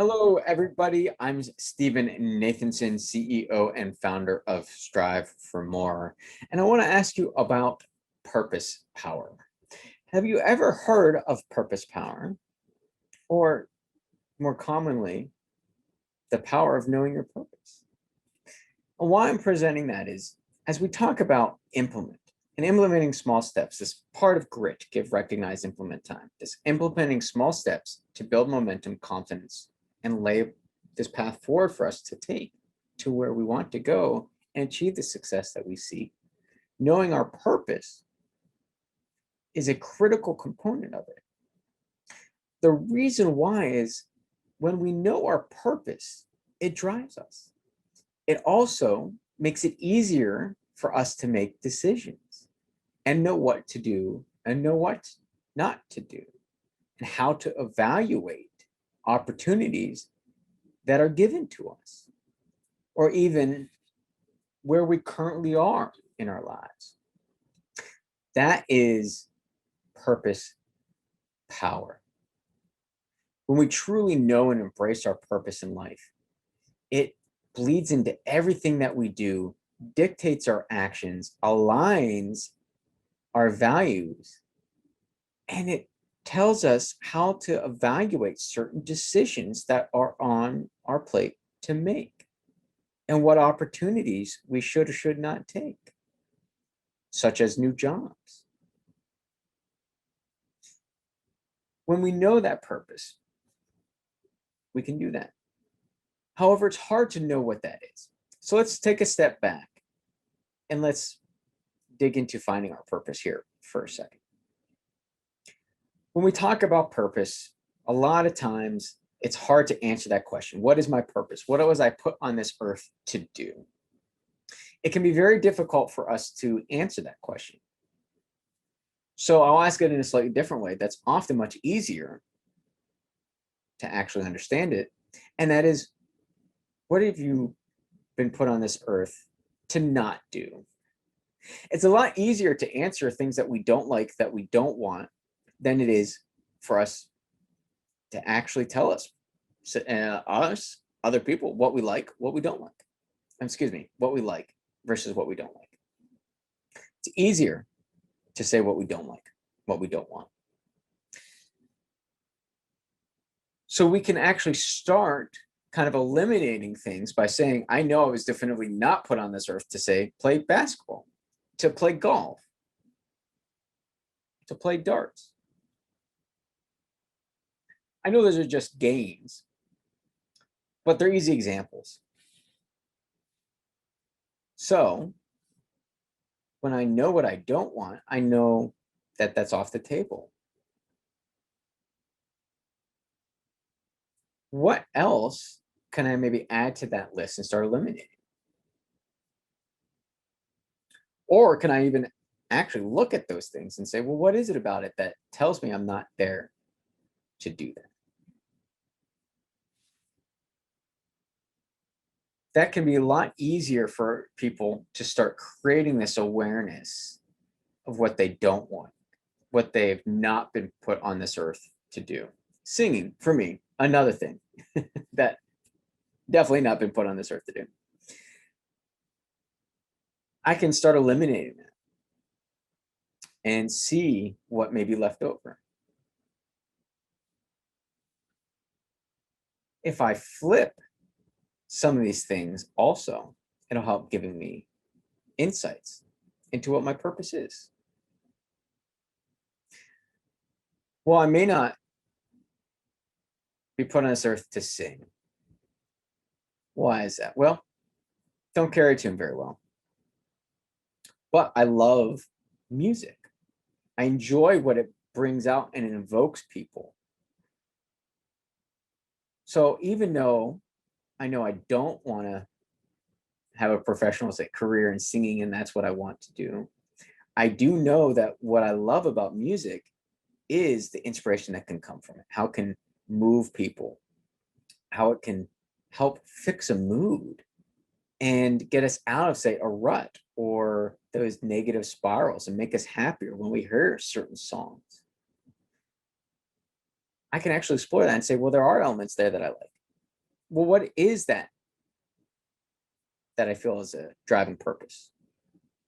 Hello, everybody. I'm Stephen Nathanson, CEO and founder of Strive for More. And I want to ask you about purpose power. Have you ever heard of purpose power? Or more commonly, the power of knowing your purpose? And why I'm presenting that is as we talk about implementing small steps, this part of grit, give, recognize, implement time, this implementing small steps to build momentum, confidence, and lay this path forward for us to take to where we want to go and achieve the success that we seek. Knowing our purpose is a critical component of it. The reason why is when we know our purpose, it drives us. It also makes it easier for us to make decisions and know what to do and know what not to do and how to evaluate opportunities that are given to us or even where we currently are in our lives. That is purpose power. When we truly know and embrace our purpose in life, it bleeds into everything that we do, dictates our actions, aligns our values, and it tells us how to evaluate certain decisions that are on our plate to make and what opportunities we should or should not take, such as new jobs. When we know that purpose, we can do that. However, it's hard to know what that is. So let's take a step back and let's dig into finding our purpose here for a second. When we talk about purpose, a lot of times it's hard to answer that question. What is my purpose? What was I put on this earth to do? It can be very difficult for us to answer that question. So I'll ask it in a slightly different way. That's often much easier to actually understand it. And that is, what have you been put on this earth to not do? It's a lot easier to answer things that we don't like, that we don't want, than it is for us to actually tell us, other people, what we like, what we don't like. What we like versus what we don't like. It's easier to say what we don't like, what we don't want. So we can actually start kind of eliminating things by saying, I know I was definitively not put on this earth to say, play basketball, to play golf, to play darts. I know those are just games, but they're easy examples. So when I know what I don't want, I know that that's off the table. What else can I maybe add to that list and start eliminating? Or can I even actually look at those things and say, well, what is it about it that tells me I'm not there to do that? That can be a lot easier for people to start creating this awareness of what they don't want, what they've not been put on this earth to do. Singing, for me, another thing that definitely not been put on this earth to do. I can start eliminating that and see what may be left over. If I flip some of these things also, it'll help giving me insights into what my purpose is. Well, I may not be put on this earth to sing. Why is that? Well, don't carry a tune very well. But I love music. I enjoy what it brings out and it invokes people. So even though I know I don't want to have a professional career in singing and that's what I want to do, I do know that what I love about music is the inspiration that can come from it, how it can move people, how it can help fix a mood and get us out of, say, a rut or those negative spirals and make us happier when we hear certain songs. I can actually explore that and say, well, there are elements there that I like. Well, what is that I feel is a driving purpose?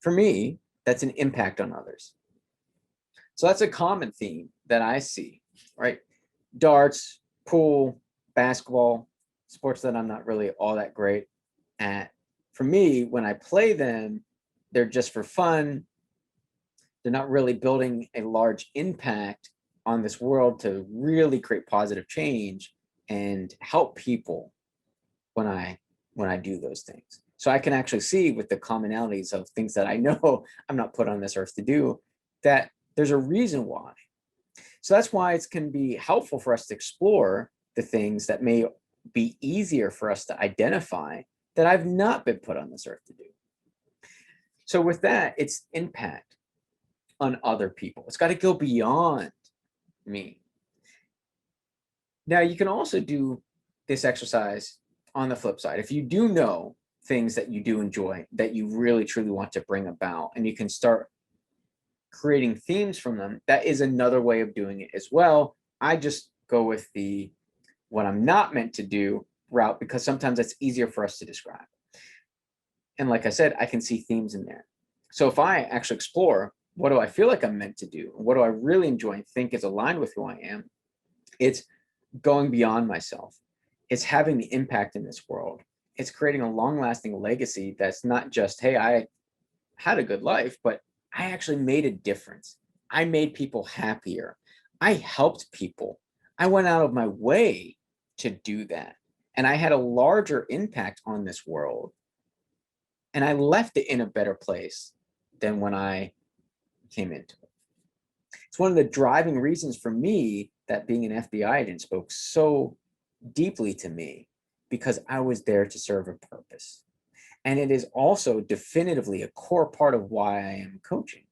For me, that's an impact on others. So that's a common theme that I see, right? Darts, pool, basketball, sports that I'm not really all that great at. For me, when I play them, they're just for fun. They're not really building a large impact on this world to really create positive change and help people when I do those things. So I can actually see with the commonalities of things that I know I'm not put on this earth to do, that there's a reason why. So that's why it can be helpful for us to explore the things that may be easier for us to identify that I've not been put on this earth to do. So with that, it's impact on other people. It's got to go beyond me. Now, you can also do this exercise on the flip side. If you do know things that you do enjoy, that you really truly want to bring about, and you can start creating themes from them, that is another way of doing it as well. I just go with the what I'm not meant to do route because sometimes it's easier for us to describe. And like I said, I can see themes in there. So if I actually explore what do I feel like I'm meant to do, what do I really enjoy and think is aligned with who I am, it's going beyond myself. It's having the impact in this world. It's creating a long lasting legacy that's not just, hey, I had a good life, but I actually made a difference. I made people happier. I helped people. I went out of my way to do that. And I had a larger impact on this world. And I left it in a better place than when I came into it. It's one of the driving reasons for me that being an FBI agent spoke so deeply to me because I was there to serve a purpose. And it is also definitively a core part of why I am coaching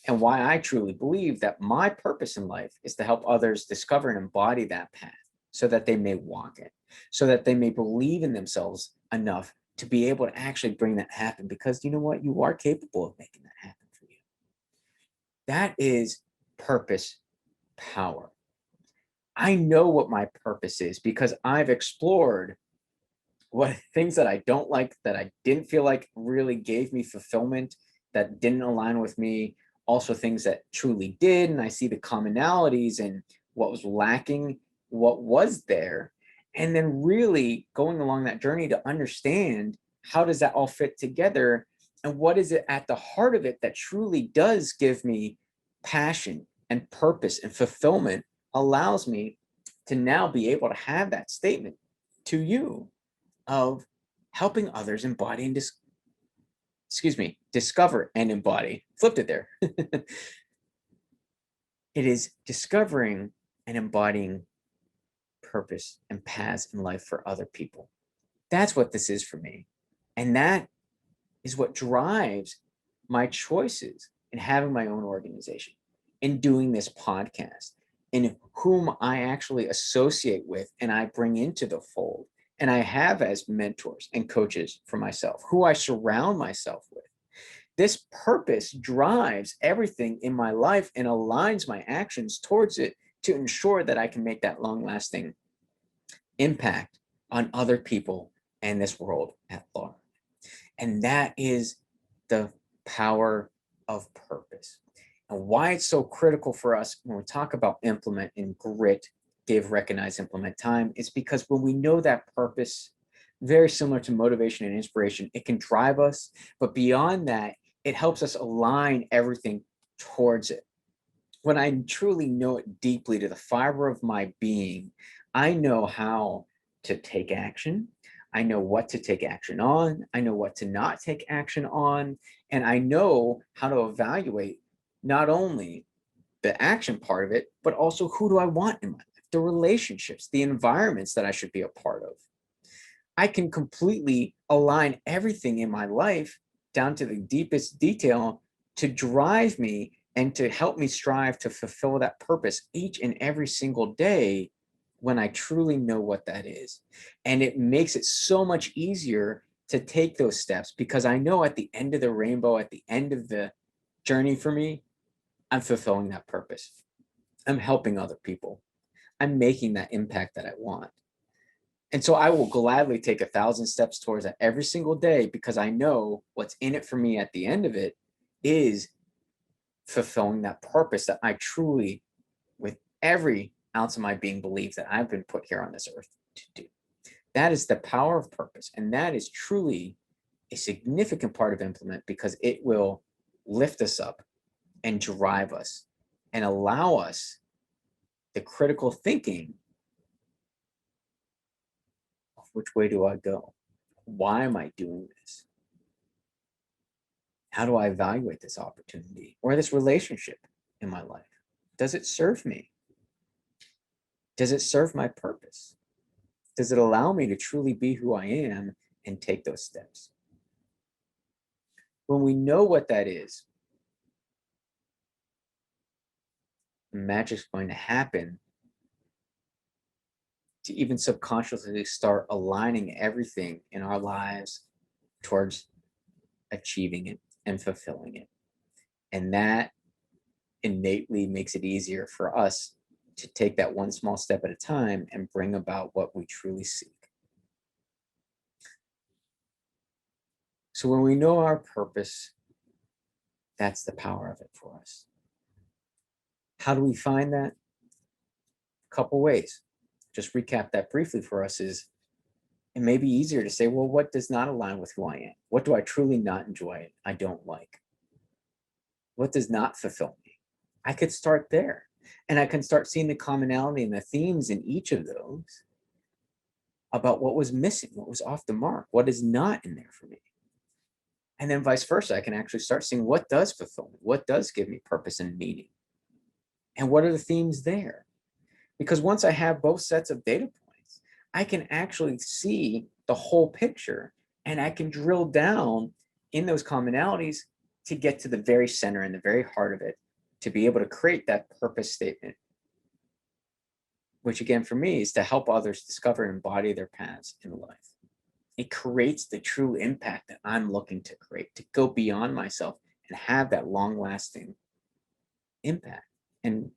and why I truly believe that my purpose in life is to help others discover and embody that path so that they may walk it, so that they may believe in themselves enough to be able to actually bring that happen. Because you know what? You are capable of making that happen for you. That is purpose power. I know what my purpose is because I've explored what things that I don't like, that I didn't feel like really gave me fulfillment, that didn't align with me, also things that truly did. And I see the commonalities and what was lacking, what was there. And then really going along that journey to understand how does that all fit together and what is it at the heart of it that truly does give me passion and purpose and fulfillment, allows me to now be able to have that statement to you of helping others embody and discover and embody. Flipped it there. It is discovering and embodying purpose and paths in life for other people. That's what this is for me. And that is what drives my choices in having my own organization, in doing this podcast, in whom I actually associate with and I bring into the fold. And I have as mentors and coaches for myself, who I surround myself with. This purpose drives everything in my life and aligns my actions towards it to ensure that I can make that long lasting impact on other people and this world at large. And that is the power of purpose. And why it's so critical for us when we talk about implement and grit, give, recognize, implement time, is because when we know that purpose, very similar to motivation and inspiration, it can drive us. But beyond that, it helps us align everything towards it. When I truly know it deeply to the fiber of my being, I know how to take action. I know what to take action on. I know what to not take action on. And I know how to evaluate not only the action part of it, but also who do I want in my life, the relationships, the environments that I should be a part of. I can completely align everything in my life down to the deepest detail to drive me and to help me strive to fulfill that purpose each and every single day when I truly know what that is. And it makes it so much easier to take those steps because I know at the end of the rainbow, at the end of the journey for me, I'm fulfilling that purpose. I'm helping other people. I'm making that impact that I want. And so I will gladly take 1,000 steps towards that every single day because I know what's in it for me at the end of it is fulfilling that purpose that I truly, with every ounce of my being, believe that I've been put here on this earth to do. That is the power of purpose. And that is truly a significant part of implement because it will lift us up and drive us and allow us the critical thinking of which way do I go? Why am I doing this? How do I evaluate this opportunity or this relationship in my life? Does it serve me? Does it serve my purpose? Does it allow me to truly be who I am and take those steps? When we know what that is, magic's going to happen to even subconsciously start aligning everything in our lives towards achieving it and fulfilling it. And that innately makes it easier for us to take that one small step at a time and bring about what we truly seek. So when we know our purpose, that's the power of it for us. How do we find that? A couple ways. Just recap that briefly for us is it may be easier to say, well, what does not align with who I am? What do I truly not enjoy? I don't like. What does not fulfill me? I could start there. And I can start seeing the commonality and the themes in each of those about what was missing, what was off the mark, what is not in there for me. And then vice versa, I can actually start seeing what does fulfill me, what does give me purpose and meaning, and what are the themes there. Because once I have both sets of data points, I can actually see the whole picture and I can drill down in those commonalities to get to the very center and the very heart of it, to be able to create that purpose statement, which again, for me, is to help others discover and embody their paths in life. It creates the true impact that I'm looking to create, to go beyond myself and have that long lasting impact and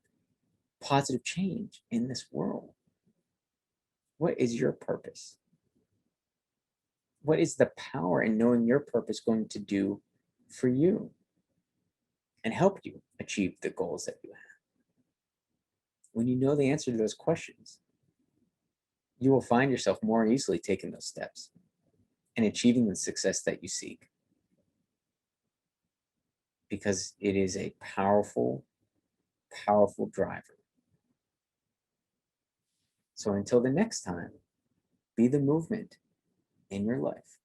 positive change in this world. What is your purpose? What is the power in knowing your purpose going to do for you and help you achieve the goals that you have? When you know the answer to those questions, you will find yourself more easily taking those steps and achieving the success that you seek because it is a powerful, powerful driver. So until the next time, be the movement in your life.